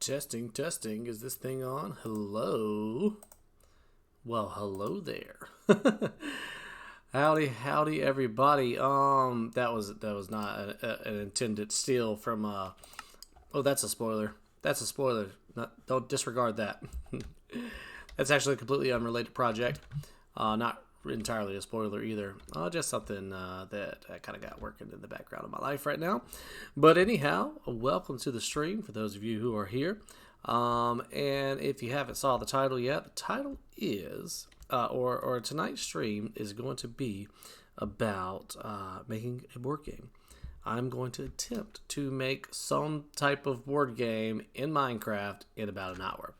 Testing, testing. Is this thing on? Hello. Well, hello there. Howdy, everybody. That was not an intended steal from. Oh, that's a spoiler. That's a spoiler. Don't disregard that. That's actually a completely unrelated project. Not entirely a spoiler either. Just something that I kind of got working in the background of my life right now. But anyhow, welcome to the stream for those of you who are here. And if you haven't saw the title yet, the title is, or tonight's stream is going to be about making a board game. I'm going to attempt to make some type of board game in Minecraft in about an hour.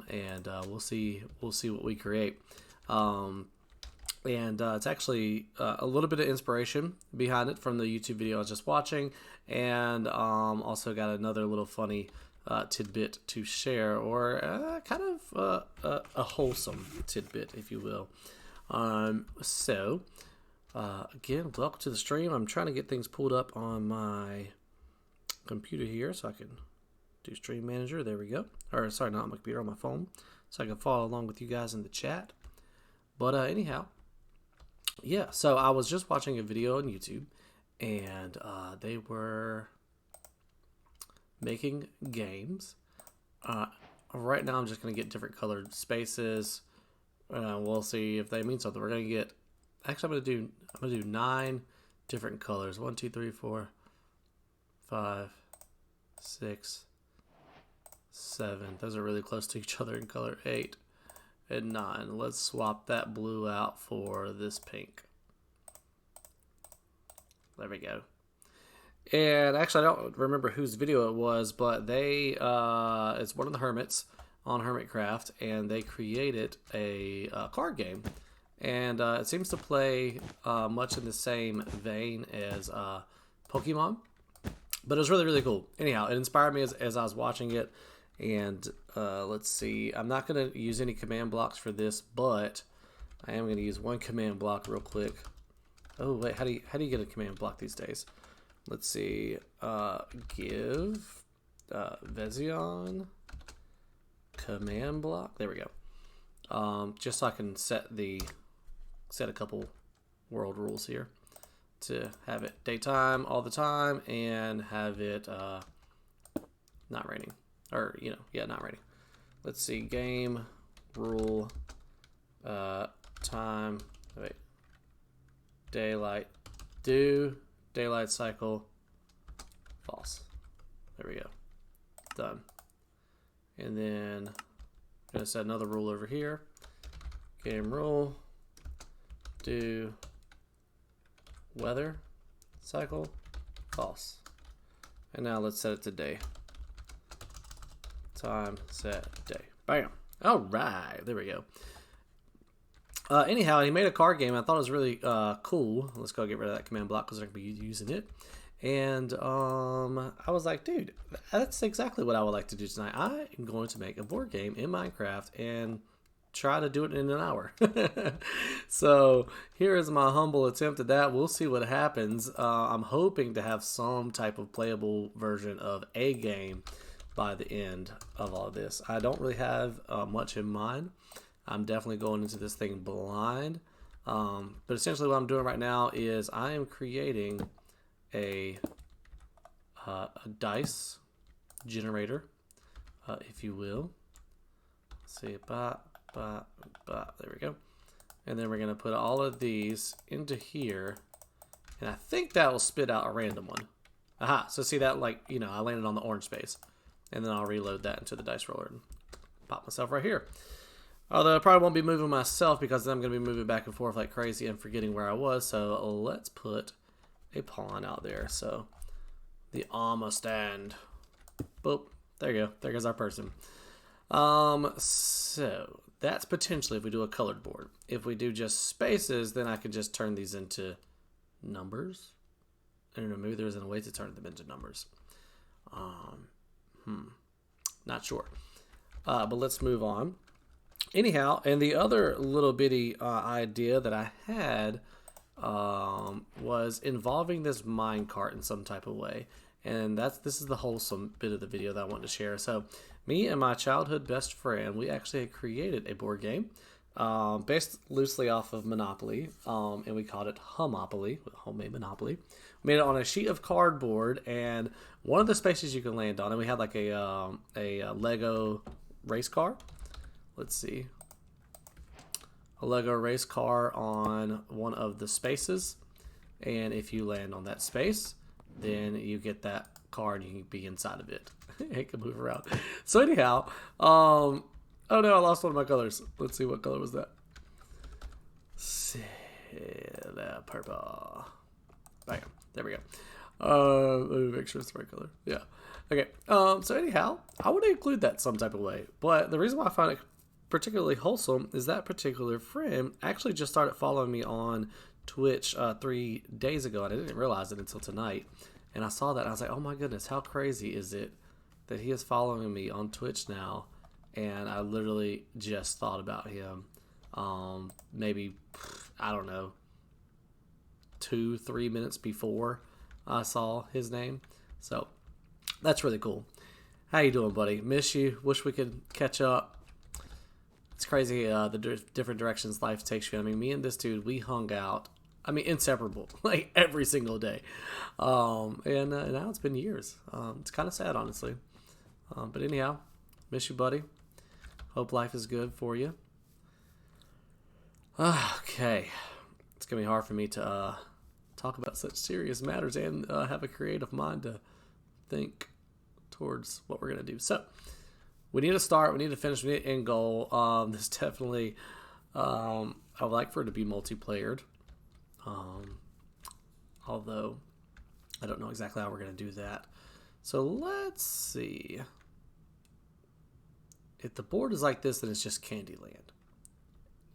And we'll see what we create. It's actually a little bit of inspiration behind it from the YouTube video I was just watching, and also got another little funny tidbit to share, or kind of a wholesome tidbit, if you will. Again, welcome to the stream. I'm trying to get things pulled up on my computer here so I can do Stream Manager. There we go. Or sorry, not on my computer, on my phone, so I can follow along with you guys in the chat. But anyhow, yeah, so I was just watching a video on YouTube, and they were making games. Right now I'm just going to get different colored spaces. We'll see if they mean something. We're going to get, actually I'm going to do 9 different colors. 1, 2, 3, 4, 5, 6, 7. Those are really close to each other in color. 8 and 9. Let's swap that blue out for this pink. There we go. And actually, I don't remember whose video it was, but they it's one of the hermits on Hermitcraft, and they created a card game, and it seems to play much in the same vein as Pokemon, but it was really, really cool. Anyhow, it inspired me as I was watching it. And let's see, I'm not going to use any command blocks for this, but I am going to use one command block real quick. Oh wait, how do you get a command block these days? Let's see, give Vezion command block. There we go. Just so I can set a couple world rules here to have it daytime all the time and have it not raining. Or, not raining. Let's see, game, rule, time, wait, daylight, daylight cycle, false. There we go, done. And then I'm going to set another rule over here. Game rule, do weather, cycle, false. And now let's set it to day. Time, set, day. Bam. All right. There we go. Anyhow, he made a card game. I thought it was really cool. Let's go get rid of that command block because I'm going to be using it. And I was like, dude, that's exactly what I would like to do tonight. I am going to make a board game in Minecraft and try to do it in an hour. So here is my humble attempt at that. We'll see what happens. I'm hoping to have some type of playable version of a game by the end of all of this. I don't really have much in mind. I'm definitely going into this thing blind. But essentially what I'm doing right now is I am creating a dice generator, if you will. Let's see, there we go. And then we're going to put all of these into here. And I think that will spit out a random one. Aha, so see that, like, I landed on the orange space. And then I'll reload that into the dice roller and pop myself right here. Although I probably won't be moving myself because then I'm going to be moving back and forth like crazy and forgetting where I was. So let's put a pawn out there. So the armor stand. Boop. There you go. There goes our person. So that's potentially if we do a colored board. If we do just spaces, then I could just turn these into numbers. I don't know. Maybe there isn't a way to turn them into numbers. Not sure. But let's move on. Anyhow, and the other little bitty idea that I had was involving this minecart in some type of way. And this is the wholesome bit of the video that I want to share. So me and my childhood best friend, we actually created a board game based loosely off of Monopoly, and we called it Humopoly, homemade Monopoly. We made it on a sheet of cardboard, and one of the spaces you can land on, and we had like a Lego race car. Let's see. A Lego race car on one of the spaces, and if you land on that space, then you get that car and you can be inside of it. It can move around. So anyhow, oh no, I lost one of my colors. Let's see, what color was that? Purple. Bam. There we go. Let me make sure it's the right color. Yeah. Okay. So anyhow, I would include that some type of way. But the reason why I find it particularly wholesome is that particular friend actually just started following me on Twitch 3 days ago, and I didn't realize it until tonight. And I saw that, and I was like, oh my goodness, how crazy is it that he is following me on Twitch now? And I literally just thought about him maybe, I don't know, 2-3 minutes before I saw his name. So that's really cool. How you doing, buddy? Miss you. Wish we could catch up. It's crazy the different directions life takes you. I mean, me and this dude, we hung out. I mean, inseparable, like every single day. And now it's been years. It's kind of sad, honestly. But anyhow, miss you, buddy. Hope life is good for you. Okay. It's going to be hard for me to talk about such serious matters and have a creative mind to think towards what we're going to do. So, we need to start, we need to finish, we need to end goal. This definitely, I would like for it to be multiplayered. Although, I don't know exactly how we're going to do that. So, let's see. If the board is like this, then it's just Candyland.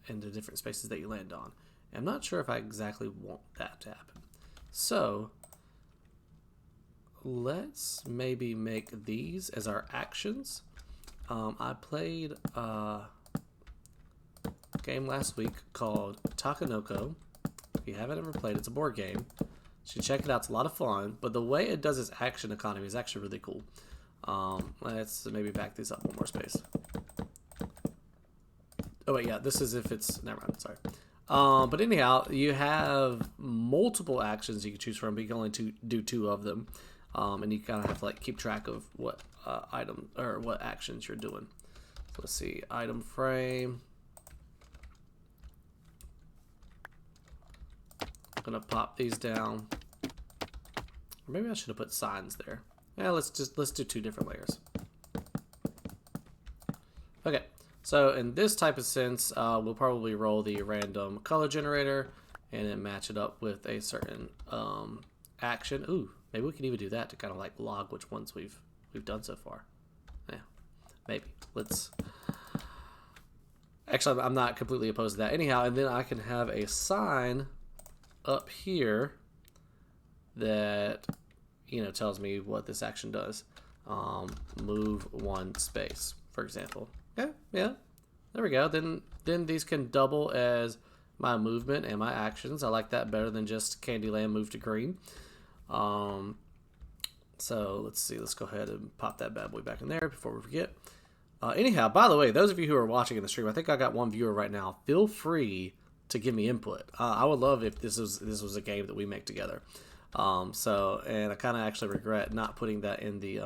And the different spaces that you land on. I'm not sure if I exactly want that to happen. So, let's maybe make these as our actions. I played a game last week called Takanoko. If you haven't ever played it, it's a board game. You should check it out. It's a lot of fun. But the way it does its action economy is actually really cool. Let's maybe back these up one more space. Oh, wait, yeah. This is if it's... Never mind. Sorry. But anyhow, you have multiple actions you can choose from, but you can only do 2 of them. And you kind of have to like keep track of what item or what actions you're doing. So let's see, item frame. I'm gonna pop these down. Or maybe I should have put signs there. Yeah, let's do 2 different layers. Okay, so in this type of sense, we'll probably roll the random color generator and then match it up with a certain action. Ooh. Maybe we can even do that to kind of like log which ones we've done so far. Yeah, maybe. Let's... Actually, I'm not completely opposed to that. Anyhow, and then I can have a sign up here that, you know, tells me what this action does. Move 1 space, for example. Yeah, yeah. There we go. Then these can double as my movement and my actions. I like that better than just Candyland move to green. So let's see, let's go ahead and pop that bad boy back in there before we forget. Anyhow, by the way, those of you who are watching in the stream, I think I got 1 viewer right now. Feel free to give me input. I would love if this was a game that we make together. And I kind of actually regret not putting that in the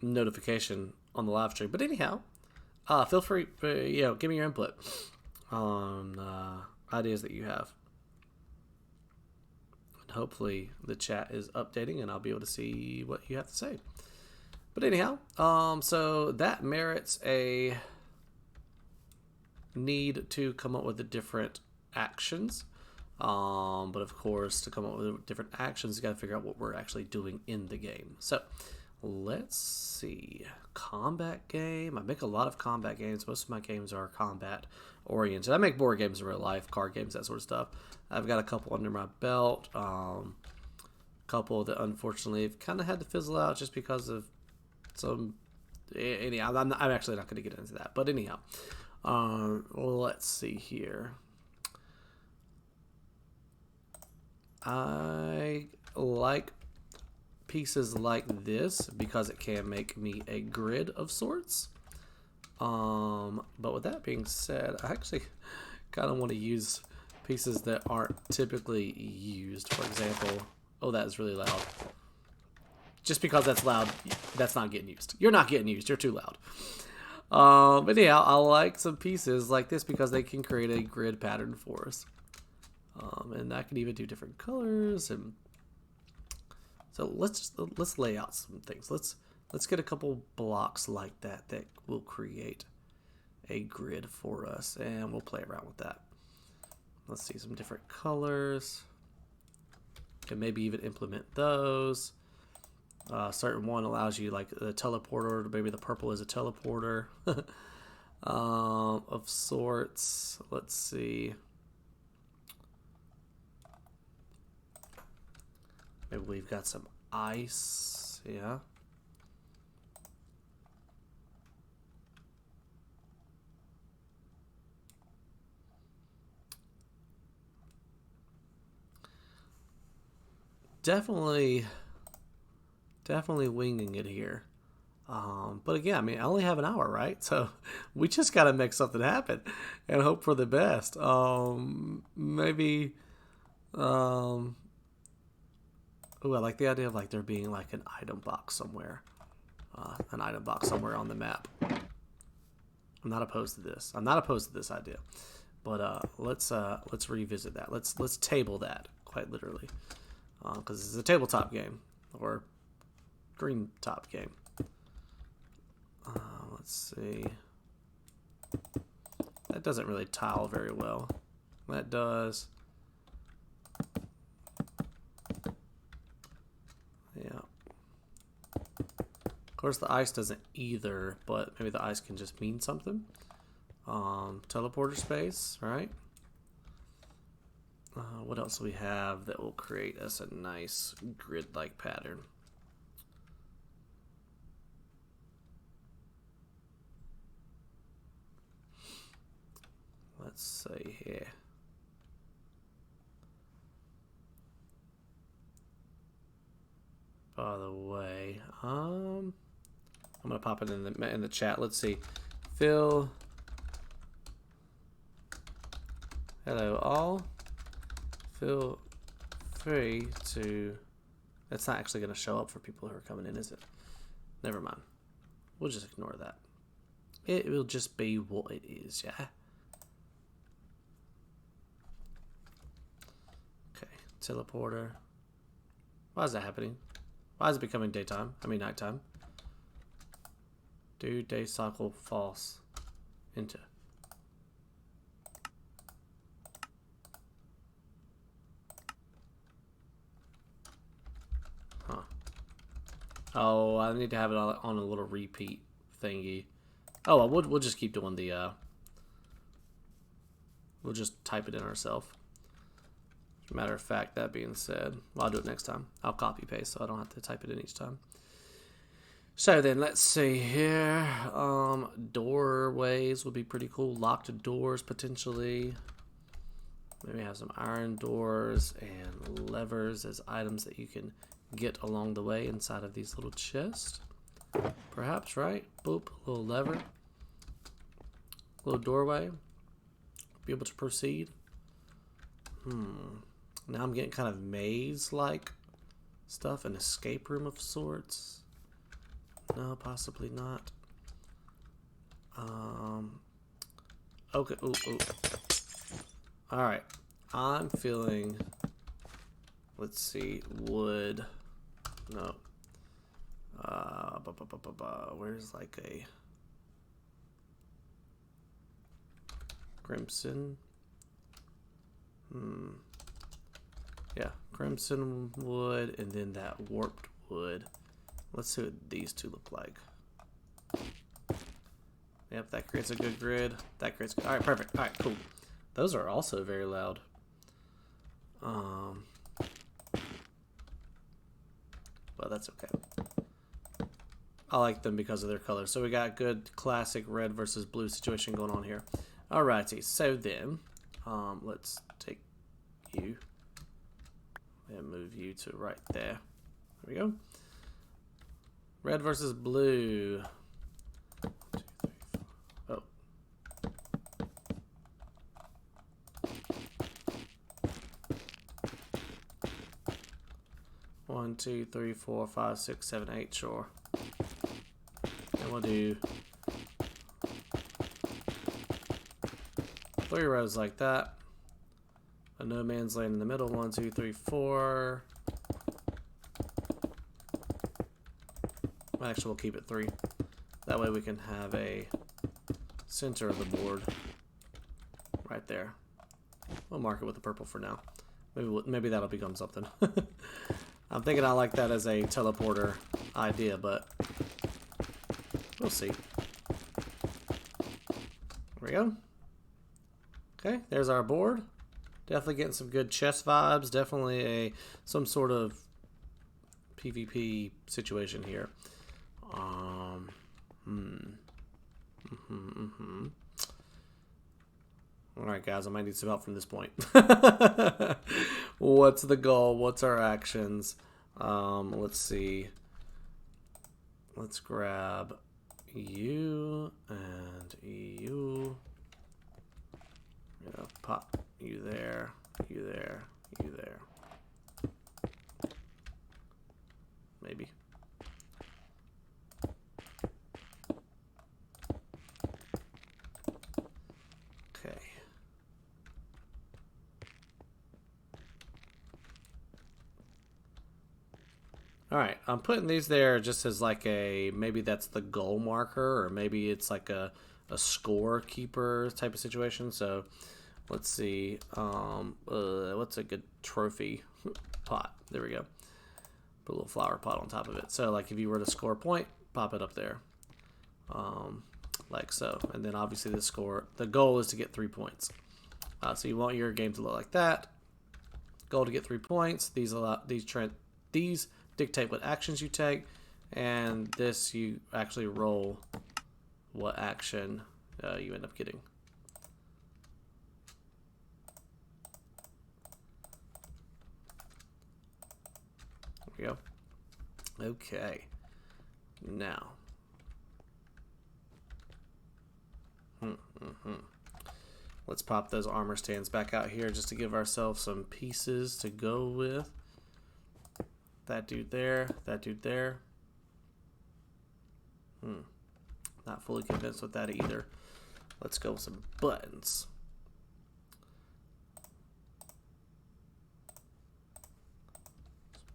notification on the live stream. But anyhow, feel free, give me your input on ideas that you have. Hopefully the chat is updating and I'll be able to see what you have to say. But anyhow, so that merits a need to come up with the different actions. But of course, to come up with different actions, you got to figure out what we're actually doing in the game. So let's see. Combat game. I make a lot of combat games. Most of my games are combat oriented. I make board games in real life, card games, that sort of stuff. I've got a couple under my belt. Couple that unfortunately have kind of had to fizzle out just because of some... Anyhow, I'm actually not going to get into that. But anyhow, let's see here. I like pieces like this because it can make me a grid of sorts. But with that being said, I actually kind of want to use pieces that aren't typically used. For example, oh, that is really loud. Just because that's loud, that's not getting used. You're not getting used. You're too loud. But yeah, I like some pieces like this because they can create a grid pattern for us. And I can even do different colors. And so let's lay out some things. Let's get a couple blocks like that will create a grid for us, and we'll play around with that. Let's see some different colors. Can maybe even implement those. Certain one allows you like the teleporter. Maybe the purple is a teleporter of sorts. Let's see. Maybe we've got some ice. Yeah. Definitely winging it here. But again, I mean, I only have an hour, right? So we just got to make something happen and hope for the best. Maybe, oh, I like the idea of like there being like an item box somewhere on the map. I'm not opposed to this. I'm not opposed to this idea, but let's revisit that. Let's table that quite literally, because it's a tabletop game or green top game. Let's see. That doesn't really tile very well. That does. Yeah. Of course, the ice doesn't either, but maybe the ice can just mean something. Teleporter space, right? What else do we have that will create us a nice grid-like pattern? Let's see here. By the way, I'm gonna pop it in the chat. Let's see. Phil, hello all. Feel free to. That's not actually gonna show up for people who are coming in, is it? Never mind. We'll just ignore that. It will just be what it is, yeah. Okay, teleporter. Why is that happening? Why is it becoming daytime? I mean nighttime. Do day cycle false into. Huh. Oh, I need to have it on a little repeat thingy. Oh, we'll just keep doing the. We'll just type it in ourselves. Matter of fact, that being said, well, I'll do it next time. I'll copy paste so I don't have to type it in each time. So then let's see here. Doorways would be pretty cool. Locked doors potentially. Maybe have some iron doors and levers as items that you can get along the way inside of these little chests. Perhaps, right? Boop, a little lever. Little doorway. Be able to proceed. Now I'm getting kind of maze-like stuff, an escape room of sorts. No, possibly not. Okay, ooh. Alright, I'm feeling, let's see, wood. No. Where's like a crimson? Yeah, crimson wood and then that warped wood. Let's see what these two look like. Yep, that creates a good grid. That creates. All right, perfect. All right, cool. Those are also very loud. But that's okay. I like them because of their color. So we got good classic red versus blue situation going on here. Alrighty, so then let's take you and move you to right there. There we go. Red versus blue. 2, 3, 4. Oh. One, two, three, 4, 5, 6, 7, 8. Sure. And we'll do 3 rows like that. A no man's land in the middle. 1, 2, 3, 4. Actually, we'll keep it 3. That way we can have a center of the board right there. We'll mark it with the purple for now. Maybe that'll become something. I'm thinking I like that as a teleporter idea, but we'll see. There we go. Okay, there's our board. Definitely getting some good chess vibes. Definitely some sort of PvP situation here. Alright guys, I might need some help from this point. What's the goal? What's our actions? Let's see. Let's grab you and you. Pop you there, you there, you there. Maybe. Okay. Alright, I'm putting these there just as like maybe that's the goal marker, or maybe it's like a score keeper type of situation. So let's see, what's a good trophy pot? There we go. Put a little flower pot on top of it. So like if you were to score a point, pop it up there. Like so. And then obviously the goal is to get 3 points. So you want your game to look like that. Goal to get 3 points. These dictate what actions you take, and this you actually roll what action you end up getting. There we go. Okay. Now. Let's pop those armor stands back out here just to give ourselves some pieces to go with. That dude there, that dude there. Not fully convinced with that either. Let's go with some buttons.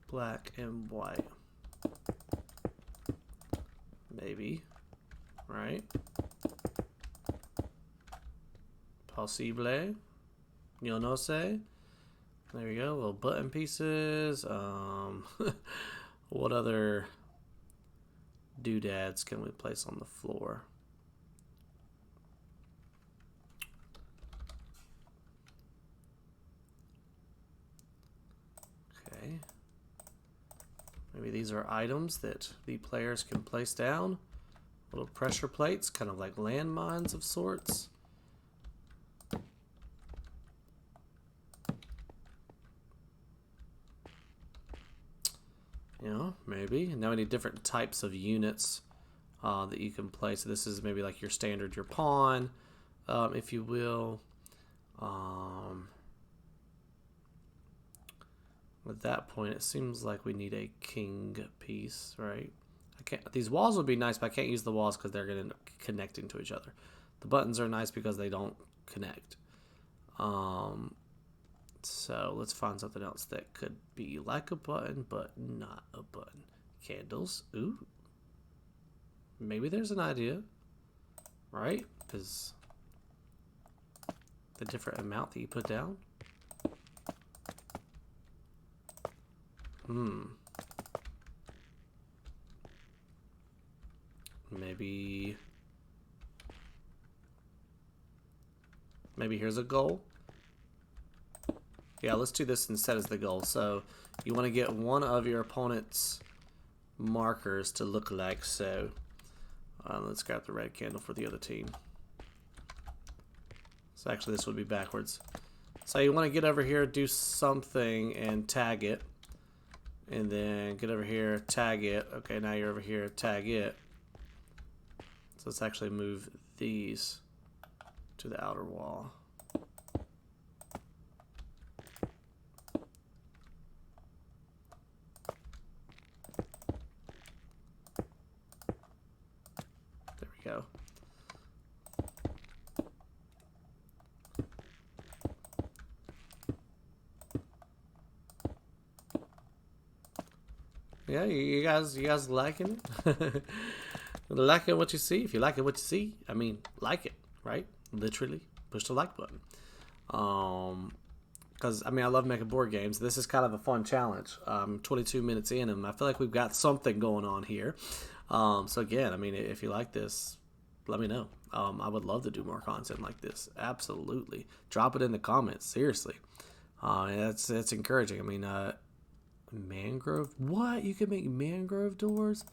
Black and white. Maybe. Right? Possible. Yo no sé. There we go. Little button pieces. What other doodads can we place on the floor? Okay. Maybe these are items that the players can place down. Little pressure plates, kind of like landmines of sorts. You know, maybe. And now we need different types of units that you can place. So this is maybe like your standard, your pawn, if you will. At that point, it seems like we need a king piece, right? I can't. These walls would be nice, but I can't use the walls because they're going to end up connecting to each other. The buttons are nice because they don't connect. So let's find something else that could be like a button, but not a button. Candles. Ooh. Maybe there's an idea, right? Because the different amount that you put down. Maybe here's a goal. Yeah, let's do this instead as the goal. So you want to get one of your opponent's markers to look like so. Let's grab the red candle for the other team. So actually this would be backwards. So you want to get over here, do something, and tag it. And then get over here, tag it. Okay, now you're over here, tag it. So let's actually move these to the outer wall. There we go. Yeah, you guys liking it? Liking what you see? If you like it, what you see, I mean, like it, right? Literally, push the like button. Because I mean, I love making board games. This is kind of a fun challenge. 22 minutes in, and I feel like we've got something going on here. So again, I mean, if you like this, let me know. I would love to do more content like this. Absolutely, drop it in the comments. Seriously, that's encouraging. I mean, mangrove. What? You can make mangrove doors?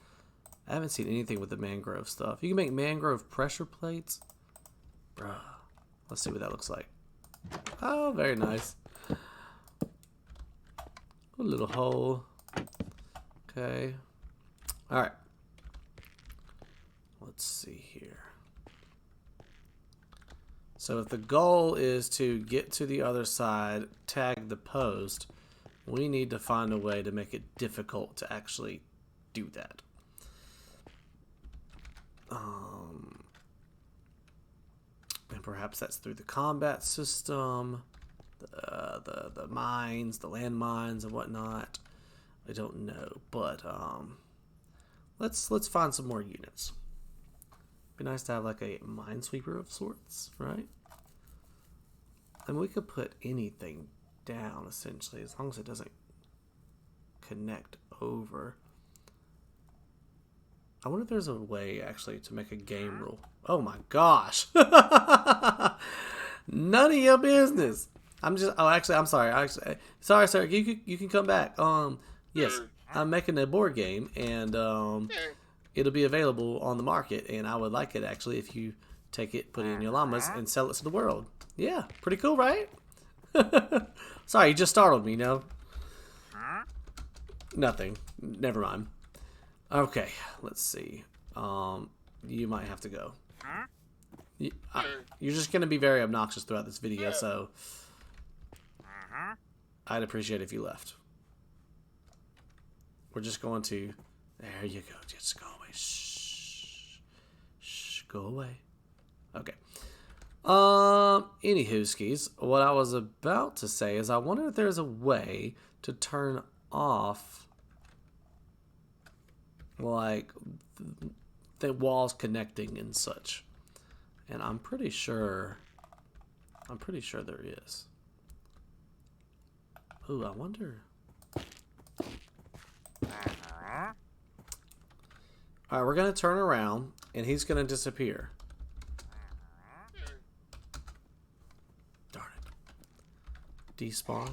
I haven't seen anything with the mangrove stuff. You can make mangrove pressure plates. Bruh. Let's see what that looks like. Oh, very nice. A little hole. Okay. Alright. Let's see here. So if the goal is to get to the other side, tag the post, we need to find a way to make it difficult to actually do that. And perhaps that's through the combat system, the mines, the landmines, and whatnot. I don't know, but let's find some more units. Be nice to have like a minesweeper of sorts, right? And we could put anything down essentially, as long as it doesn't connect over. I wonder if there's a way actually to make a game rule. Oh my gosh. None of your business. I'm sorry. Sorry, sir. You can come back. Yes, I'm making a board game, and it'll be available on the market, and I would like it actually if you take it, put it in your llamas, and sell it to the world. Yeah, pretty cool, right? Sorry, you just startled me, Nothing. Never mind. Okay, let's see. You might have to go. You're just going to be very obnoxious throughout this video, so I'd appreciate it if you left. We're just going to... There you go. Just go away. Shh. Shh. Go away. Okay. Anywho, skis, what I was about to say is I wonder if there's a way to turn off like the walls connecting and such, and I'm pretty sure there is. Ooh, I wonder. Alright, we're gonna turn around and he's gonna disappear. Darn it. Despawn.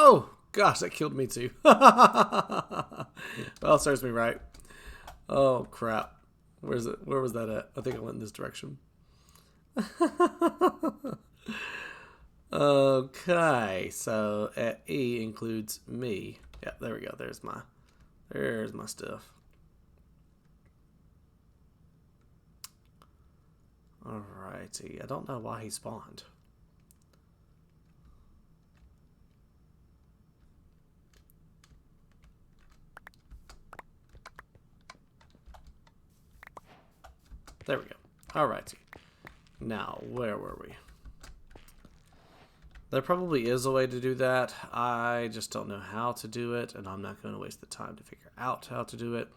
Oh, gosh, that killed me too. Well, it serves me right. Oh, crap. Where was that at? I think I went in this direction. Okay, so at E includes me. Yeah, there we go. There's my stuff. Alrighty. I don't know why he spawned. There we go. Alrighty. Now, where were we? There probably is a way to do that. I just don't know how to do it, and I'm not going to waste the time to figure out how to do it.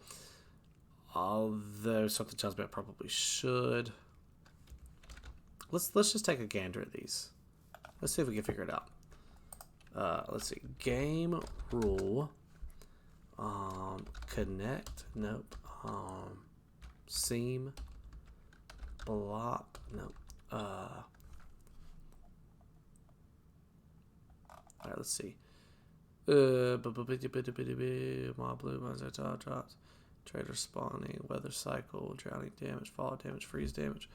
Although something tells me I probably should. Let's just take a gander at these. Let's see if we can figure it out. Let's see. Game rule. Connect. Nope. Seam. Block. Nope. Alright, let's see. My blue ones are top drops. Trader spawning, weather cycle, drowning damage, fall damage, freeze damage.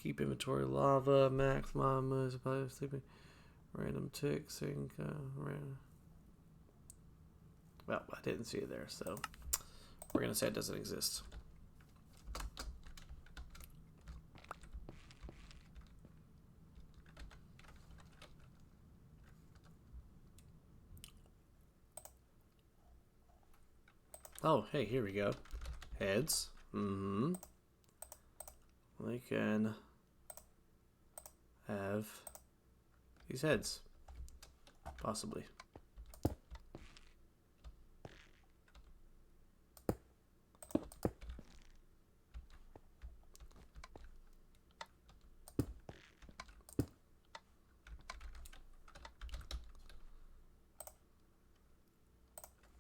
Keep inventory, lava, max, mama, sleeping, random ticks, random. Well, I didn't see it there, so we're gonna say it doesn't exist. Oh, hey, here we go. Heads. We can have these heads. Possibly.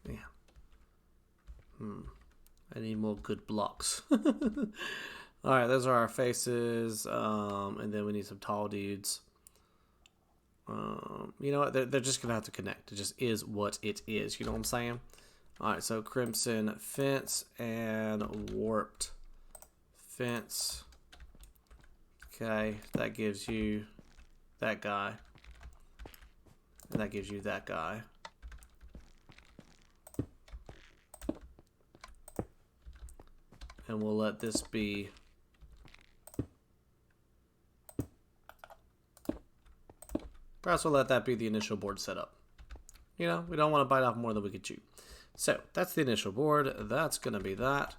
Yeah. I need more good blocks. Alright, those are our faces. And then we need some tall dudes. You know what? They're just going to have to connect. It just is what it is. You know what I'm saying? Alright, so crimson fence and warped fence. Okay, that gives you that guy. And that gives you that guy. And we'll let this be perhaps we'll let that be the initial board setup. You know, we don't want to bite off more than we can chew. So that's the initial board. That's going to be that.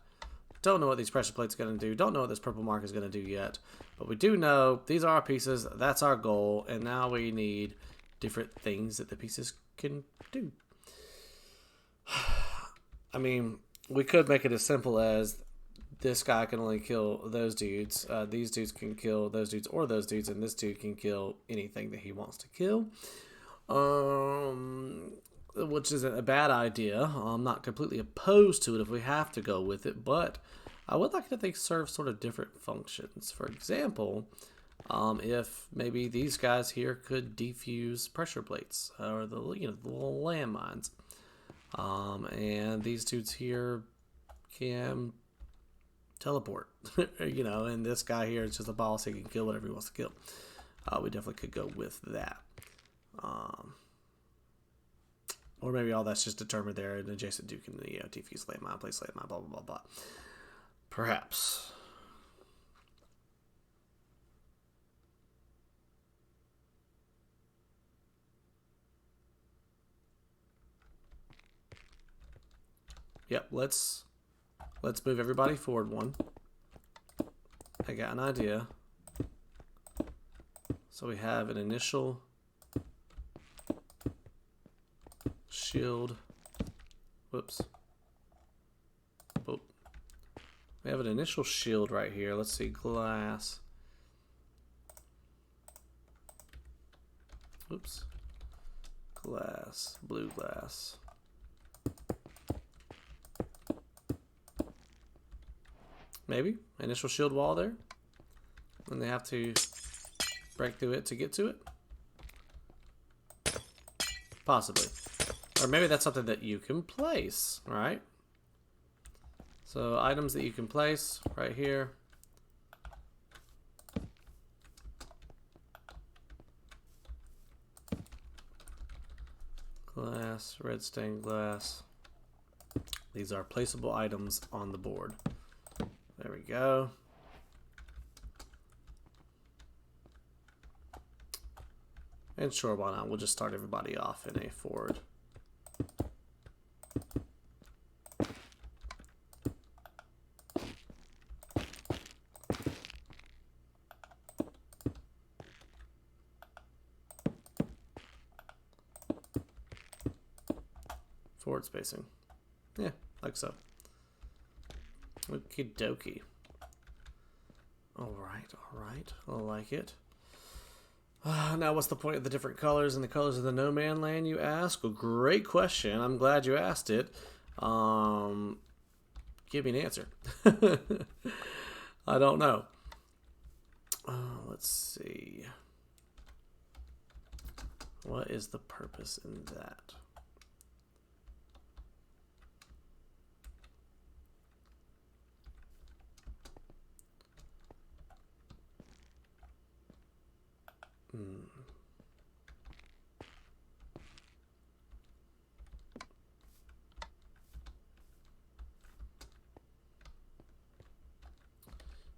Don't know what these pressure plates are going to do. Don't know what this purple mark is going to do yet. But we do know these are our pieces. That's our goal. And now we need different things that the pieces can do. I mean, we could make it as simple as this guy can only kill those dudes. These dudes can kill those dudes or those dudes. And this dude can kill anything that he wants to kill. Which isn't a bad idea. I'm not completely opposed to it if we have to go with it, but I would like that they serve sort of different functions. For example, if maybe these guys here could defuse pressure plates or the the little landmines, and these dudes here can teleport, and this guy here is just a boss. He can kill whatever he wants to kill. We definitely could go with that. Or maybe all that's just determined there, and adjacent dude can defuse landmine, place landmine, blah, blah, blah, blah. Perhaps. Yep, let's move everybody forward one. I got an idea. So we have an initial shield. Whoops. Oh. We have an initial shield right here. Let's see, glass. Oops. Glass, blue glass. Maybe initial shield wall there. And they have to break through it to get to it. Possibly. Or maybe that's something that you can place, right? So items that you can place right here. Glass, red stained glass. These are placeable items on the board. There we go. And sure, why not? We'll just start everybody off in a forward. Forward spacing. Yeah, like so. Okie dokie. Alright, I like it. Now, what's the point of the different colors and the colors of the no man land, you ask? Well, great question. I'm glad you asked it. Give me an answer. I don't know. Let's see. What is the purpose in that?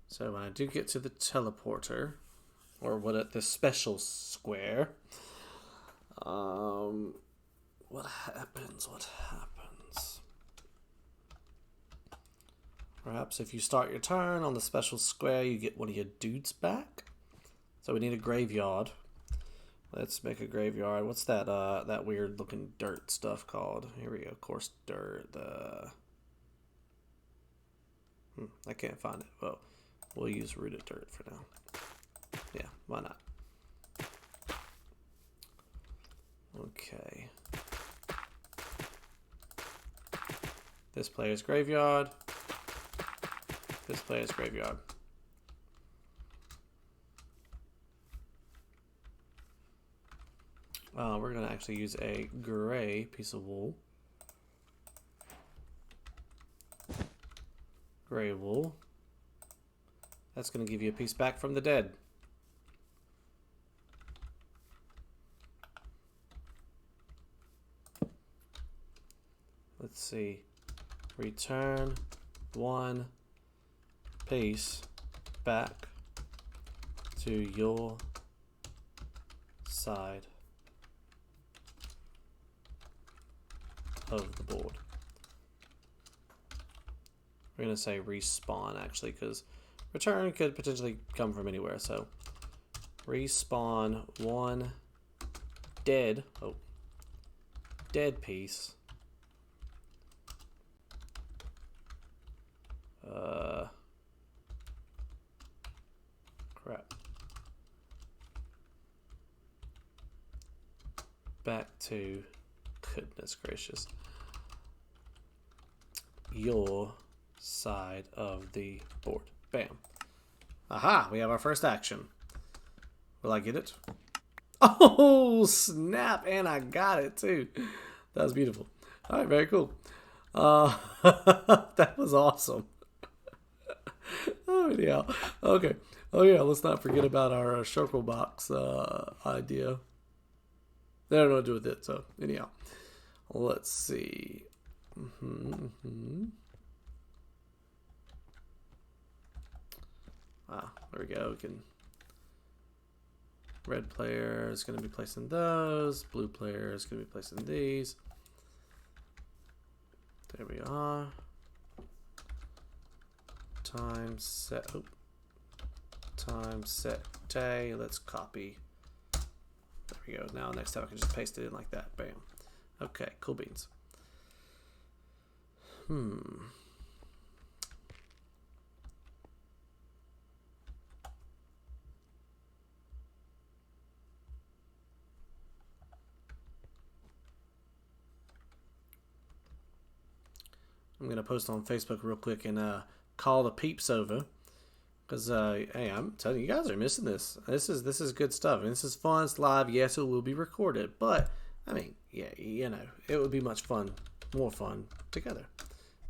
So when I do get to the teleporter, or what at the special square, what happens? What happens? Perhaps if you start your turn on the special square, you get one of your dudes back. So we need a graveyard. Let's make a graveyard. What's that that weird looking dirt stuff called? Here we go. Coarse dirt. I can't find it. Well, we'll use rooted dirt for now. Yeah, why not? Okay. This player's graveyard. This player's graveyard. We're going to actually use a gray piece of wool. Gray wool. That's going to give you a piece back from the dead. Let's see. Return one piece back to your side of the board. We're going to say respawn actually, because return could potentially come from anywhere. So respawn one dead piece crap back to, goodness gracious, your side of the board. Bam. Aha, we have our first action. Will I get it? Oh, snap, and I got it too. That was beautiful. All right, very cool. That was awesome. Oh, yeah. Okay. Oh, yeah, let's not forget about our circle box idea. They don't know what to do with it, so anyhow. Let's see. There we go. We can. Red player is going to be placing those. Blue player is going to be placing these. There we are. Time set. Oh. Time set day. Let's copy. There we go. Now next time I can just paste it in like that. Bam. Okay. Cool beans. I'm gonna post on Facebook real quick and call the peeps over, because hey, I'm telling you, you guys are missing this. This is good stuff, and this is fun. It's live. Yes, it will be recorded, but I mean, yeah, you know, it would be much fun, more fun together,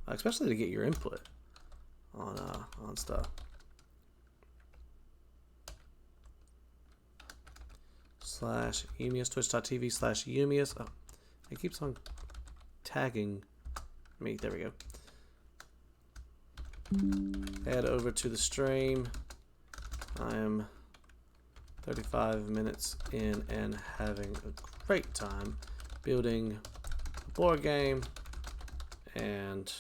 especially to get your input on stuff. /Umius, twitch.tv/Umius. Oh, it keeps on tagging me. There we go. Head over to the stream. I am 35 minutes in and having a great time building a board game, and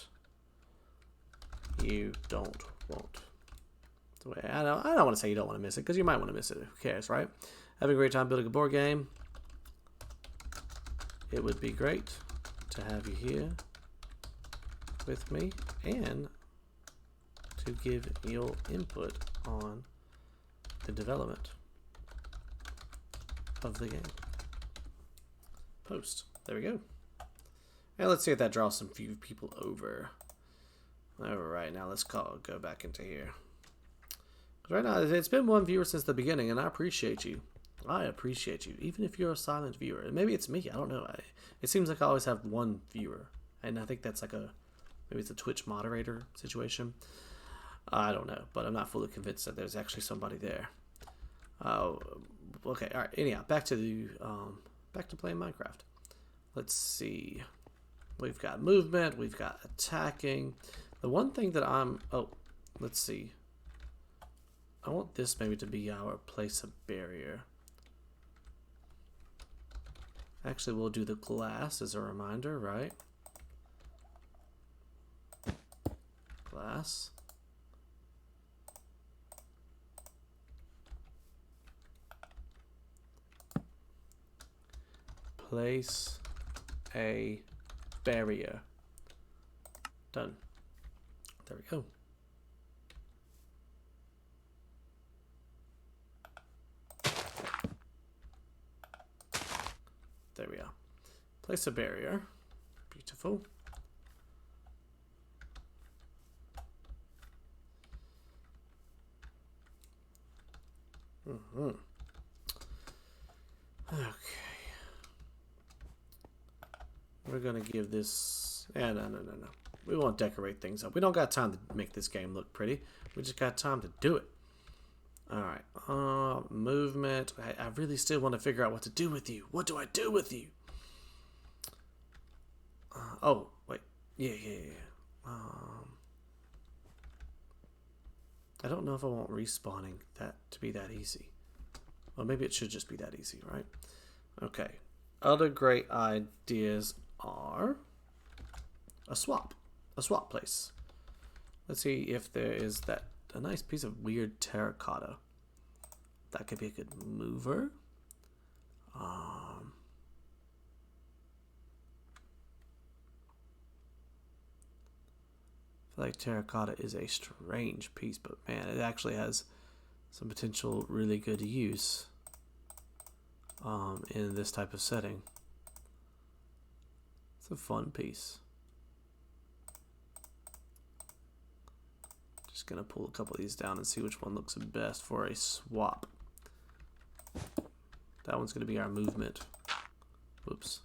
you don't want the way. I don't want to say you don't want to miss it, because you might want to miss it. Who cares, right? Having a great time building a board game. It would be great to have you here with me and to give your input on the development of the game. Post. There we go. And let's see if that draws some few people over. Alright, now let's go back into here. Right now, it's been one viewer since the beginning, and I appreciate you. I appreciate you, even if you're a silent viewer. And maybe it's me, I don't know. It seems like I always have one viewer, and I think that's like maybe it's a Twitch moderator situation. I don't know, but I'm not fully convinced that there's actually somebody there. Okay, all right. Anyhow, back to playing Minecraft. Let's see. We've got movement. We've got attacking. The one thing that let's see. I want this maybe to be our place of barrier. Actually, we'll do the glass as a reminder, right? Glass. Place a barrier. Done. There we go. There we are. Place a barrier. Beautiful. Okay. We're gonna give this... no. We won't decorate things up. We don't got time to make this game look pretty. We just got time to do it. Alright. Movement. I really still want to figure out what to do with you. What do I do with you? Oh, wait. Yeah. I don't know if I want respawning that to be that easy. Well, maybe it should just be that easy, right? Okay. Other great ideas are a swap place. Let's see if there is a nice piece of weird terracotta. That could be a good mover. I feel like terracotta is a strange piece, but man, it actually has some potential really good use in this type of setting. It's a fun piece. Just gonna pull a couple of these down and see which one looks best for a swap. That one's gonna be our movement. Whoops.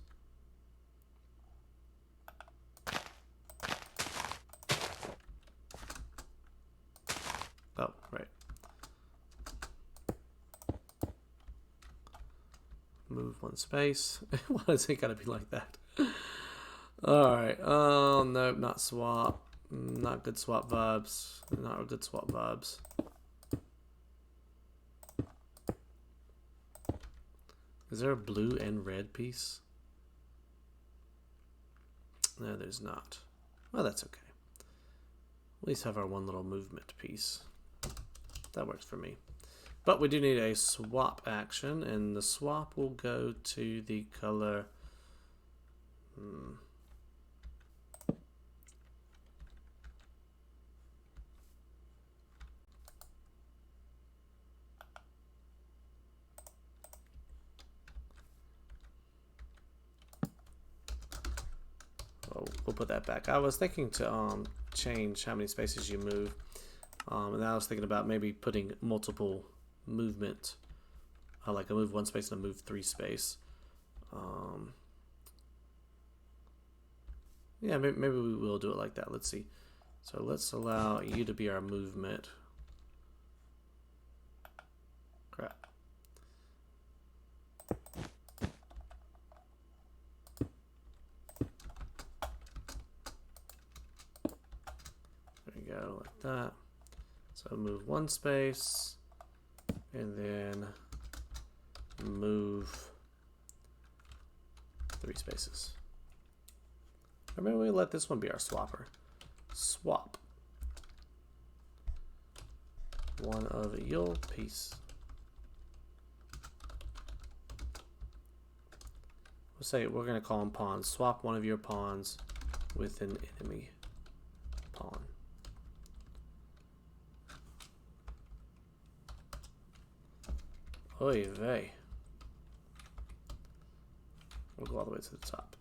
Oh, right. Move one space. Why does it gotta be like that? Alright. Oh, nope, not swap. Not good swap vibes. Not good swap vibes. Is there a blue and red piece? No, there's not. Well, that's okay. At least have our one little movement piece. That works for me. But we do need a swap action, and the swap will go to the color... We'll put that back. I was thinking to change how many spaces you move, and I was thinking about maybe putting multiple movement, like a move one space and a move three space. Yeah, maybe we will do it like that. Let's see. So let's allow you to be our movement. Crap. Go like that. So move one space and then move three spaces. Or maybe we let this one be our swapper. Swap one of your piece. We'll say we're going to call them pawns. Swap one of your pawns with an enemy pawn. Oy vey. We'll go all the way to the top.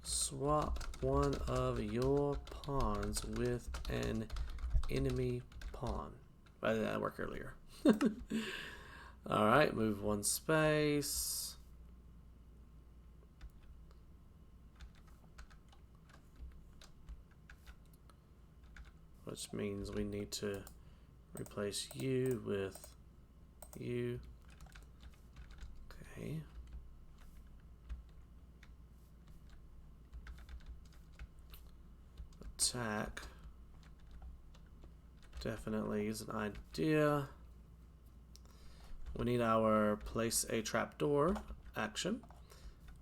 Swap one of your pawns with an enemy pawn. Why did that work earlier? Alright, move one space. Which means we need to replace you with You. Okay. Attack. Definitely is an idea. We need our place a trapdoor action.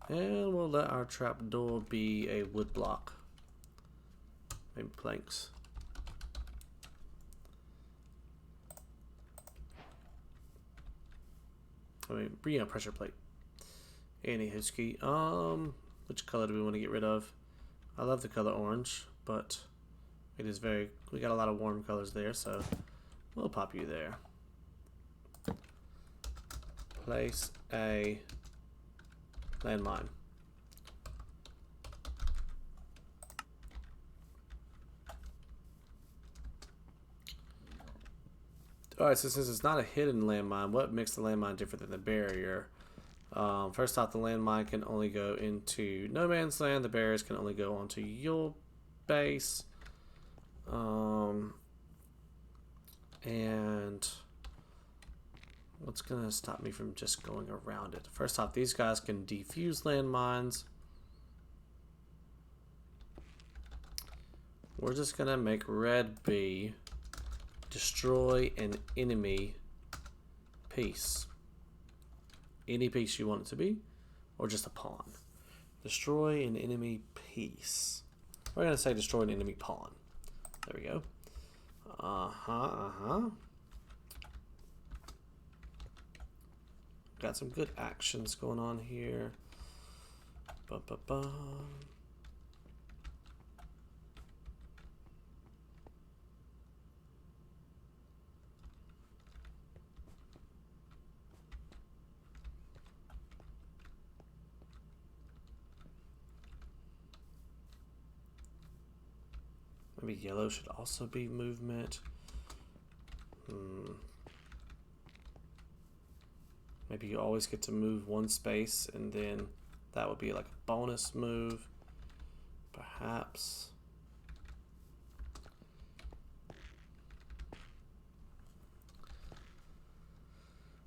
And we'll let our trapdoor be a wood block. Maybe planks. I mean, bring a pressure plate. Any Husky. Which color do we want to get rid of? I love the color orange, but it is very. We got a lot of warm colors there, so we'll pop you there. Place a landmine. Alright, so since it's not a hidden landmine, what makes the landmine different than the barrier? First off, the landmine can only go into no man's land. The barriers can only go onto your base. And what's going to stop me from just going around it? First off, these guys can defuse landmines. We're just going to make red be destroy an enemy piece. Any piece you want it to be, or just a pawn. Destroy an enemy piece. We're going to say destroy an enemy pawn. There we go. Got some good actions going on here. Maybe yellow should also be movement. Maybe you always get to move one space, and then that would be like a bonus move. Perhaps.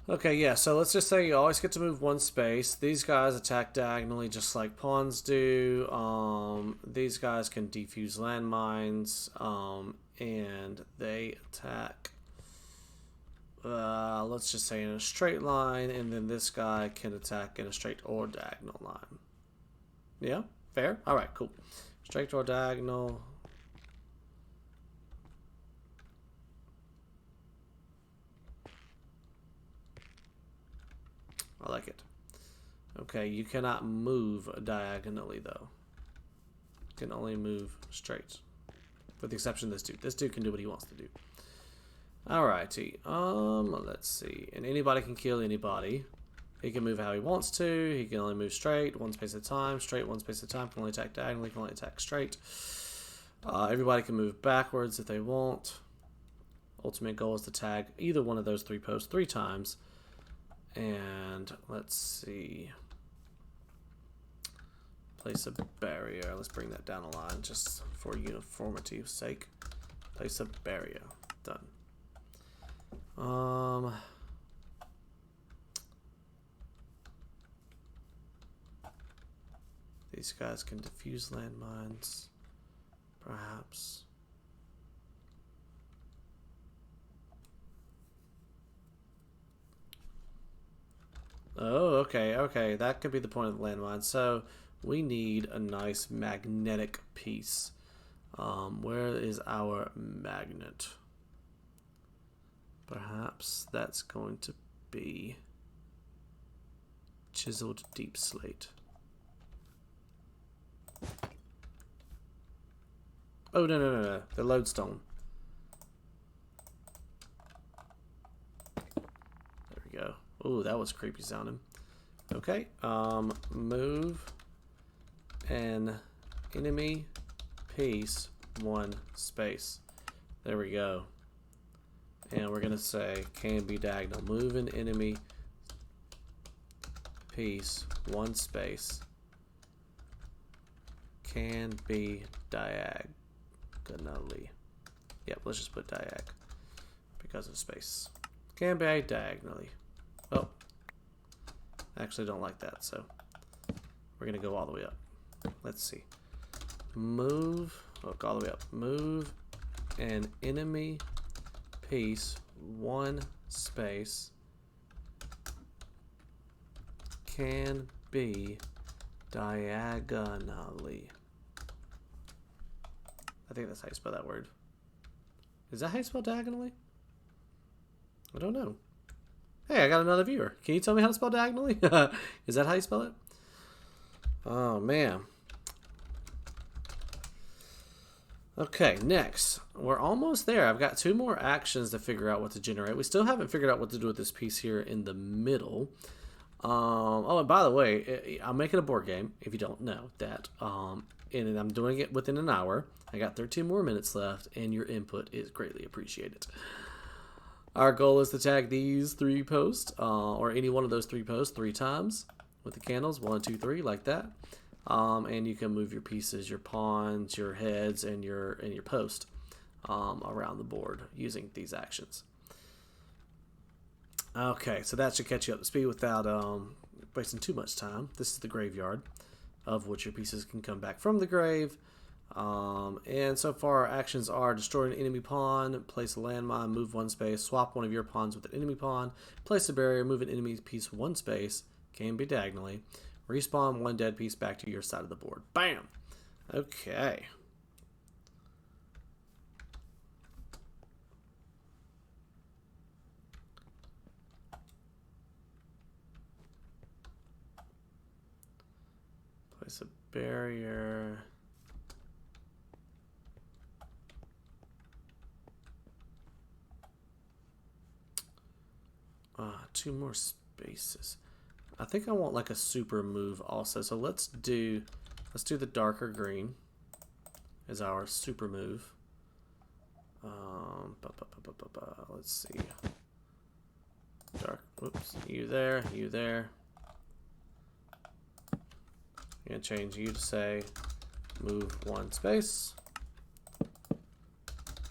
Okay, yeah, so let's just say you always get to move one space. These guys attack diagonally just like pawns do. These guys can defuse landmines, and they attack, let's just say in a straight line, and then this guy can attack in a straight or diagonal line. Yeah, fair? Alright, cool. Straight or diagonal. I like it. Okay, you cannot move diagonally though. You can only move straight. With the exception of this dude. This dude can do what he wants to do. Alrighty. Let's see. And anybody can kill anybody. He can move how he wants to. He can only move straight, one space at a time. Straight, one space at a time. Can only attack diagonally. Can only attack straight. Everybody can move backwards if they want. Ultimate goal is to tag either one of those three posts 3 times. And let's see. Place a barrier. Let's bring that down a line just for uniformity's sake. Place a barrier. Done. These guys can defuse landmines, perhaps. Oh, okay. That could be the point of the landmine. So we need a nice magnetic piece. Where is our magnet? Perhaps that's going to be chiseled deep slate. Oh, no. The lodestone. There we go. Oh, that was creepy sounding. Okay. Move an enemy piece 1 space. There we go. And we're gonna say can be diagonal. Move an enemy piece 1 space. Can be diagonally. Yep, let's just put diag because of space. Can be diagonally. Oh, I actually don't like that, so we're gonna go all the way up. Let's see. Move, look all the way up. Move an enemy piece 1 space can be diagonally. I think that's how you spell that word. Is that how you spell diagonally? I don't know. Hey, I got another viewer. Can you tell me how to spell diagonally? Is that how you spell it? Oh, man. Okay, next. We're almost there. I've got 2 more actions to figure out what to generate. We still haven't figured out what to do with this piece here in the middle. Oh, and by the way, I'm making a board game, if you don't know that. And I'm doing it within an hour. I got 13 more minutes left, and your input is greatly appreciated. Our goal is to tag these 3 posts, or any one of those 3 posts 3 times with the candles, 1, 2, 3, like that. And you can move your pieces, your pawns, your heads, and your post around the board using these actions. Okay, so that should catch you up to speed without wasting too much time. This is the graveyard, of which your pieces can come back from the grave. And so far, our actions are destroy an enemy pawn, place a landmine, move 1 space, swap one of your pawns with an enemy pawn, place a barrier, move an enemy piece 1 space, can be diagonally, respawn 1 dead piece back to your side of the board. Bam! Okay. Place a barrier. 2 more spaces. I think I want like a super move also. So let's do the darker green as our super move. Let's see. Dark. Whoops. You there. You there. I'm gonna change you to say move 1 space.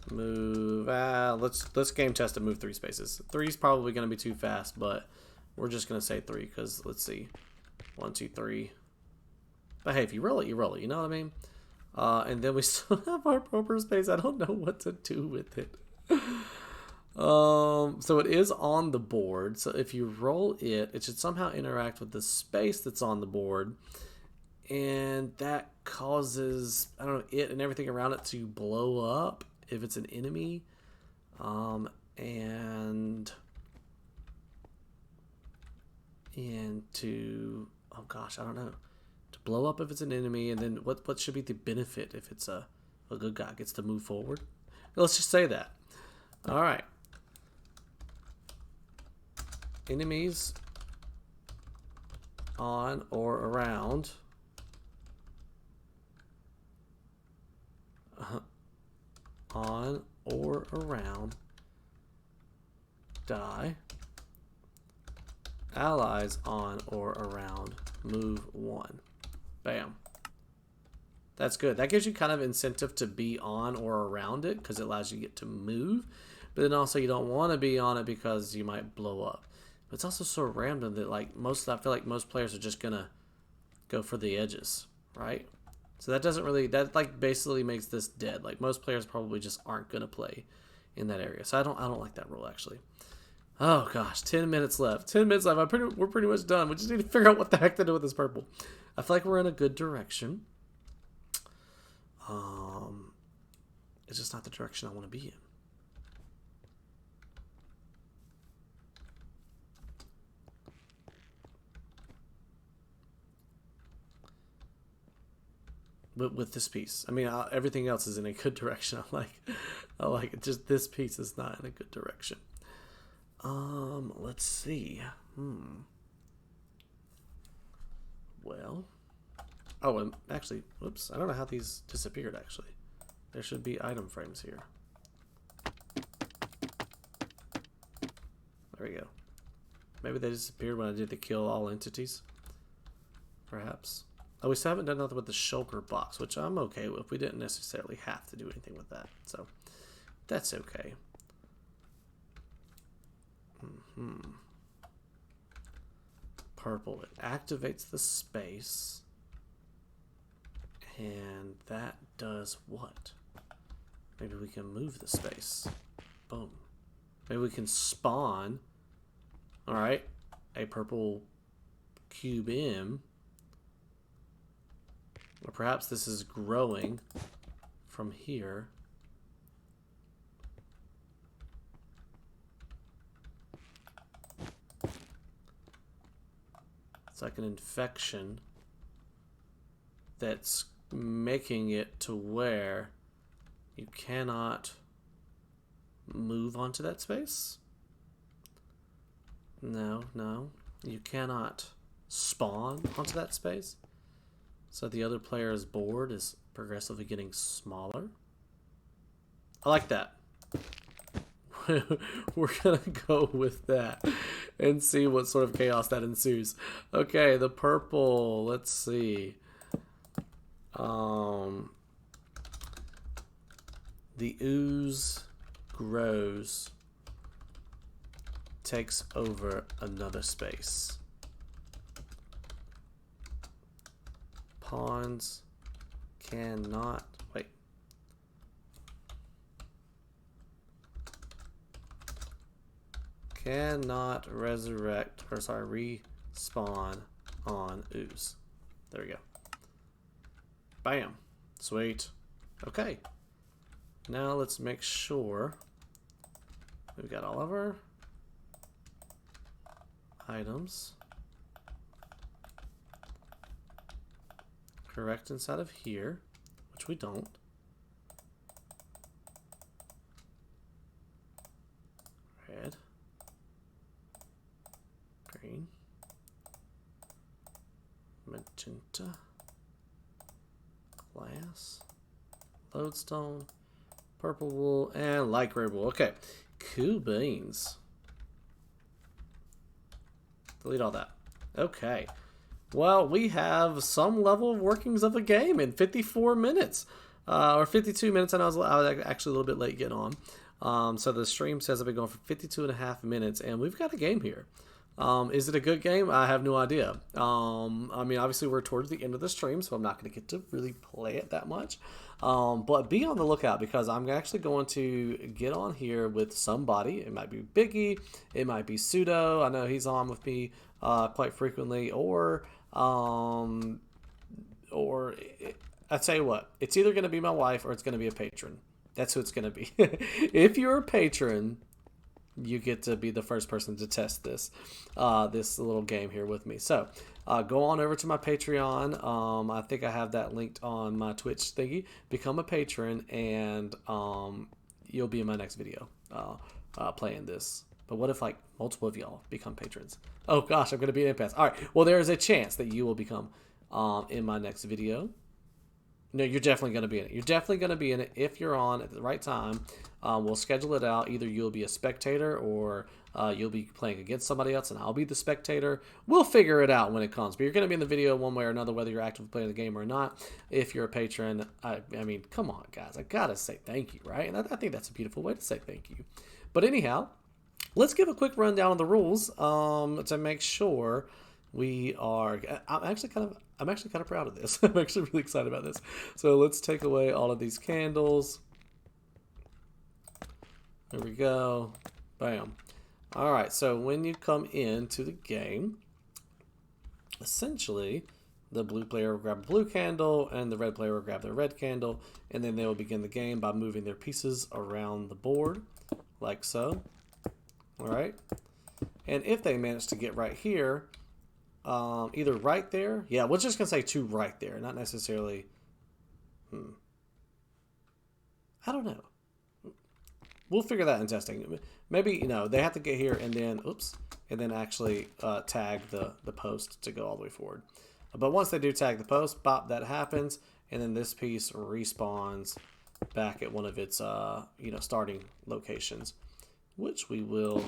Move. Let's game test it. Move 3 spaces. 3 is probably going to be too fast, but we're just going to say 3 because let's see, 1, 2, 3. But hey, if you roll it, you roll it. You know what I mean? And then we still have our proper space. I don't know what to do with it. So it is on the board. So if you roll it, it should somehow interact with the space that's on the board, and that causes, I don't know, it and everything around it to blow up if it's an enemy, and to, oh gosh, I don't know, to blow up if it's an enemy, and then what should be the benefit if it's a good guy gets to move forward? Let's just say that. All right. Enemies on or around on or around die. Allies on or around move 1. Bam. That's good. That gives you kind of incentive to be on or around it because it allows you to get to move. But then also you don't want to be on it because you might blow up. But it's also so random that I feel like most players are just gonna go for the edges, right? So that doesn't really, that like basically makes this dead. Like most players probably just aren't gonna play in that area. So I don't like that rule actually. Oh gosh, 10 minutes left. 10 minutes left. We're pretty much done. We just need to figure out what the heck to do with this purple. I feel like we're in a good direction. It's just not the direction I want to be in. But with this piece, I mean, everything else is in a good direction. I like it. Just this piece is not in a good direction. Let's see. Well, oh, and actually, whoops, I don't know how these disappeared. Actually, there should be item frames here. There we go. Maybe they disappeared when I did the kill all entities. Perhaps. Oh, we still haven't done nothing with the shulker box, which I'm okay with. We didn't necessarily have to do anything with that, so that's okay. Purple. It activates the space. And that does what? Maybe we can move the space. Boom. Maybe we can spawn, alright, a purple cube M. Or perhaps this is growing from here. It's like an infection that's making it to where you cannot move onto that space. No, you cannot spawn onto that space. So the other player's board is progressively getting smaller. I like that. We're gonna go with that and see what sort of chaos that ensues. Okay, the purple, let's see. The ooze grows, takes over another space. Pawns cannot, wait. Cannot resurrect, or sorry, respawn on ooze. There we go. Bam. Sweet. Okay. Now let's make sure we've got all of our items correct inside of here, which we don't. Red. Green. Magenta. Glass. Lodestone. Purple wool and light gray wool. Okay. Cool beans. Delete all that. Okay. Well, we have some level of workings of a game in 54 minutes. Or 52 minutes. I know I was actually a little bit late getting on. So the stream says I've been going for 52.5 minutes, and we've got a game here. Is it a good game? I have no idea. I mean, obviously we're towards the end of the stream, so I'm not going to get to really play it that much. But be on the lookout, because I'm actually going to get on here with somebody. It might be Biggie, it might be Pseudo. I know he's on with me quite frequently, or I tell you what, it's either going to be my wife or it's going to be a patron. That's who it's going to be. If you're a patron, you get to be the first person to test this little game here with me. So go on over to my Patreon. I think I have that linked on my Twitch thingy. Become a patron, and you'll be in my next video playing this. But what if like multiple of y'all become patrons? Oh gosh, I'm going to be an impasse. All right. Well, there is a chance that you will become in my next video. No, you're definitely going to be in it. You're definitely going to be in it if you're on at the right time. We'll schedule it out. Either you'll be a spectator, or you'll be playing against somebody else and I'll be the spectator. We'll figure it out when it comes. But you're going to be in the video one way or another, whether you're actively playing the game or not. If you're a patron, I mean, come on, guys. I got to say thank you, right? And I think that's a beautiful way to say thank you. But anyhow, let's give a quick rundown of the rules to make sure we are... I'm actually kind of proud of this. I'm actually really excited about this. So let's take away all of these candles. There we go. Bam. All right, so when you come into the game, essentially, the blue player will grab a blue candle and the red player will grab their red candle, and then they will begin the game by moving their pieces around the board, like so. All right. And if they manage to get right here, either right there, yeah, we're just gonna say to right there, not necessarily. I don't know. We'll figure that in testing. Maybe, you know, they have to get here and then, oops, and then actually tag the post to go all the way forward. But once they do tag the post, bop, that happens, and then this piece respawns back at one of its, starting locations, which we will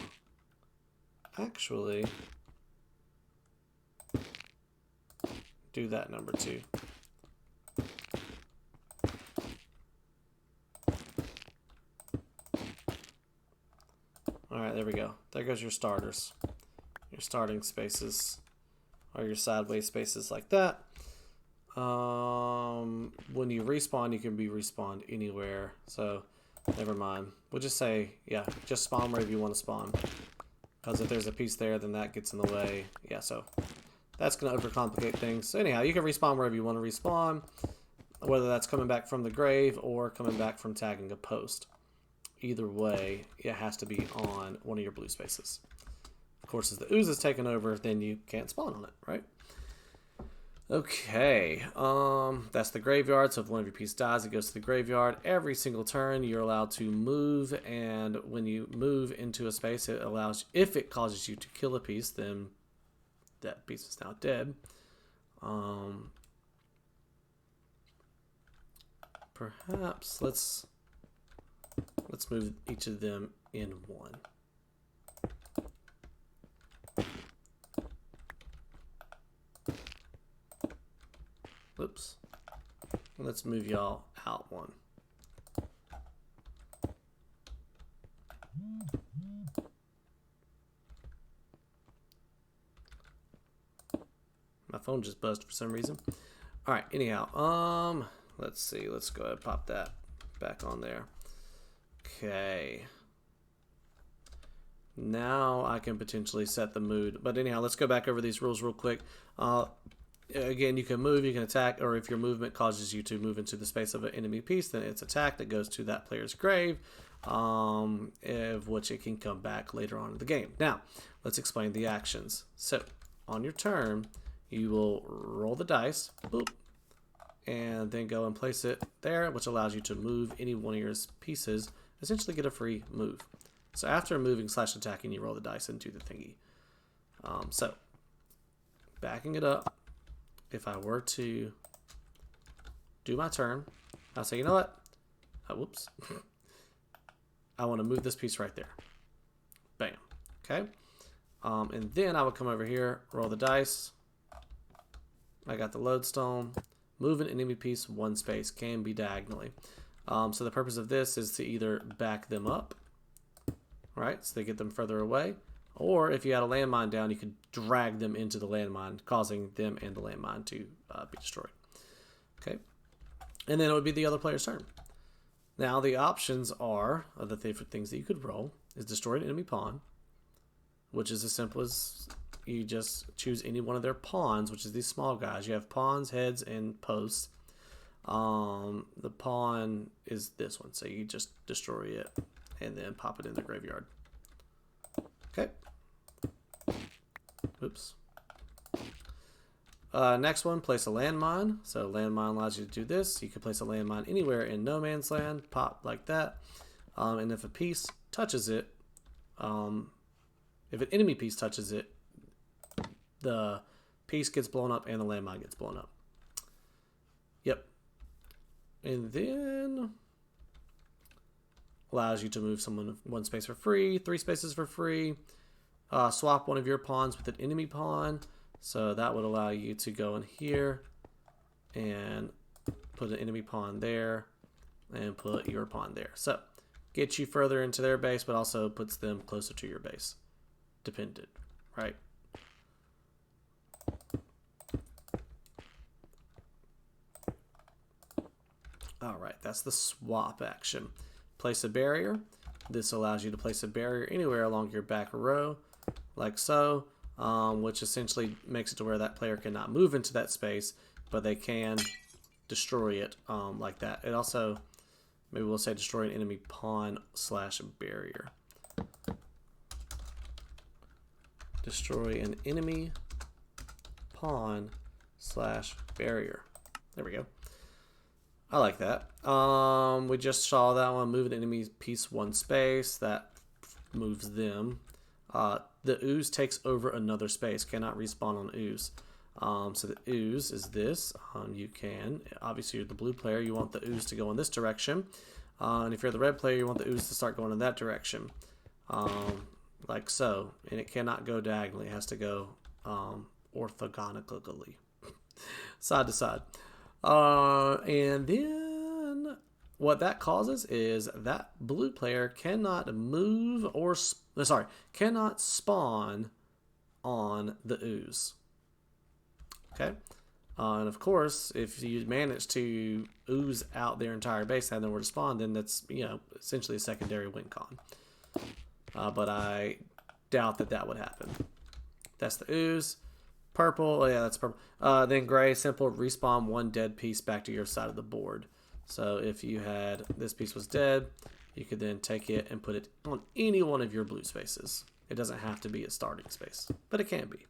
actually do that number 2. All right, there we go. There goes your starters. Your starting spaces, or your sideways spaces like that. When you respawn, you can be respawned anywhere. So, never mind. We'll just say, yeah, just spawn wherever you want to spawn. Because if there's a piece there, then that gets in the way. Yeah, so that's going to overcomplicate things. So anyhow, you can respawn wherever you want to respawn, whether that's coming back from the grave or coming back from tagging a post. Either way, it has to be on one of your blue spaces. Of course, as the ooze is taken over, then you can't spawn on it, right? Okay, that's the graveyard. So if one of your pieces dies, it goes to the graveyard. Every single turn, you're allowed to move, and when you move into a space, it allows, if it causes you to kill a piece, then that piece is now dead. Perhaps let's move each of them in one. Oops. Let's move y'all out one. My phone just buzzed for some reason. All right, anyhow, let's see. Let's go ahead and pop that back on there. Okay. Now I can potentially set the mood. But anyhow, let's go back over these rules real quick. Again, you can move, you can attack, or if your movement causes you to move into the space of an enemy piece, then it's attack that goes to that player's grave, of which it can come back later on in the game. Now, let's explain the actions. So, on your turn, you will roll the dice, boop, and then go and place it there, which allows you to move any one of your pieces, essentially get a free move. So after moving / attacking, you roll the dice and do the thingy. So, backing it up, if I were to do my turn, I'll say, you know what? Whoops. I want to move this piece right there. Bam. Okay. And then I would come over here, roll the dice. I got the lodestone. Move an enemy piece one space, can be diagonally. So the purpose of this is to either back them up, right? So they get them further away. Or if you had a landmine down, you could drag them into the landmine, causing them and the landmine to be destroyed. Okay. And then it would be the other player's turn. Now the options are, the different things that you could roll, is destroy an enemy pawn, which is as simple as you just choose any one of their pawns, which is these small guys. You have pawns, heads, and posts. The pawn is this one, so you just destroy it and then pop it in the graveyard. Okay. Oops. Next one, place a landmine. So landmine allows you to do this. You can place a landmine anywhere in no man's land, pop like that. And if a piece touches it, if an enemy piece touches it, the piece gets blown up and the landmine gets blown up. Yep. And then allows you to move someone one space for free, 3 spaces for free. Swap one of your pawns with an enemy pawn. So that would allow you to go in here and put an enemy pawn there and put your pawn there. So gets you further into their base, but also puts them closer to your base. Dependent, right? All right, that's the swap action. Place a barrier. This allows you to place a barrier anywhere along your back row, like so, which essentially makes it to where that player cannot move into that space, but they can destroy it like that. It also, maybe we'll say destroy an enemy pawn / barrier. Destroy an enemy pawn / barrier. There we go. I like that. We just saw that one. Move an enemy piece one space. That moves them. The ooze takes over another space. Cannot respawn on ooze. So the ooze is this. You can. Obviously, you're the blue player. You want the ooze to go in this direction. And if you're the red player, you want the ooze to start going in that direction. Like so. And it cannot go diagonally. It has to go orthogonally. Side to side. And then what that causes is that blue player cannot move or cannot spawn on the ooze. Okay. And of course, if you manage to ooze out their entire base and then were to spawn, then that's, essentially a secondary win con. But I doubt that would happen. That's the ooze. Purple, oh yeah, that's purple. Then gray, simple, respawn one dead piece back to your side of the board. So if you had, this piece was dead, you could then take it and put it on any one of your blue spaces. It doesn't have to be a starting space, but it can be.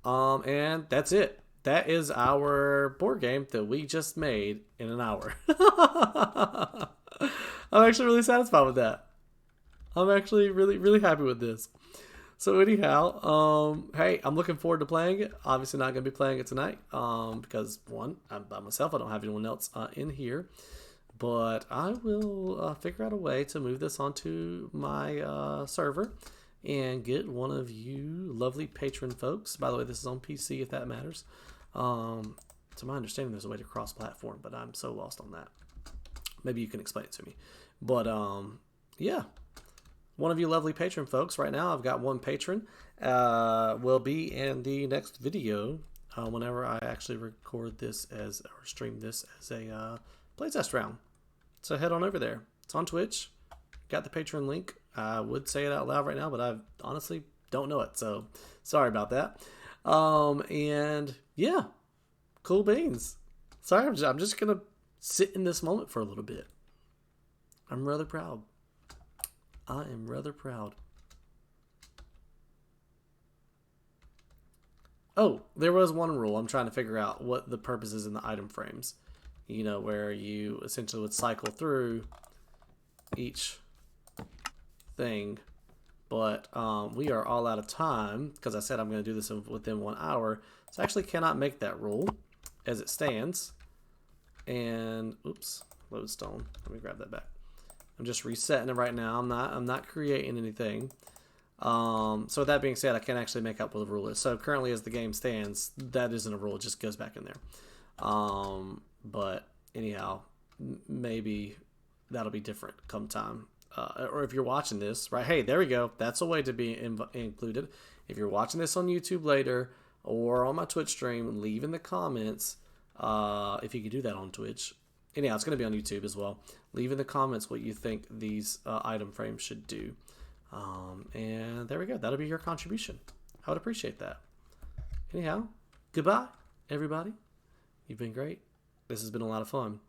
And that's it. That is our board game that we just made in an hour. I'm actually really satisfied with that. I'm actually really, really happy with this. So anyhow, hey, I'm looking forward to playing it. Obviously not going to be playing it tonight because, one, I'm by myself. I don't have anyone else in here. But I will figure out a way to move this onto my server and get one of you lovely patron folks. By the way, this is on PC if that matters. To my understanding, there's a way to cross-platform, but I'm so lost on that. Maybe you can explain it to me. But, yeah. One of you lovely patron folks. Right now, I've got one patron. Will be in the next video whenever I actually record this or stream this as a playtest round. So head on over there. It's on Twitch. Got the Patreon link. I would say it out loud right now, but I honestly don't know it. So sorry about that. And yeah, cool beans. Sorry, I'm just going to sit in this moment for a little bit. I'm rather proud. I am rather proud. Oh, there was one rule. I'm trying to figure out what the purpose is in the item frames. Where you essentially would cycle through each thing. But we are all out of time because I said I'm going to do this within 1 hour. So I actually cannot make that rule as it stands. And, oops, lodestone. Let me grab that back. I'm just resetting it right now. I'm not creating anything. So with that being said, I can't actually make out what the rule is. So currently as the game stands, that isn't a rule. It just goes back in there. But anyhow, maybe that'll be different come time. Or if you're watching this, right? Hey, there we go. That's a way to be included. If you're watching this on YouTube later or on my Twitch stream, leave in the comments if you could do that on Twitch. Anyhow, it's going to be on YouTube as well. Leave in the comments what you think these item frames should do. And there we go. That'll be your contribution. I would appreciate that. Anyhow, goodbye, everybody. You've been great. This has been a lot of fun.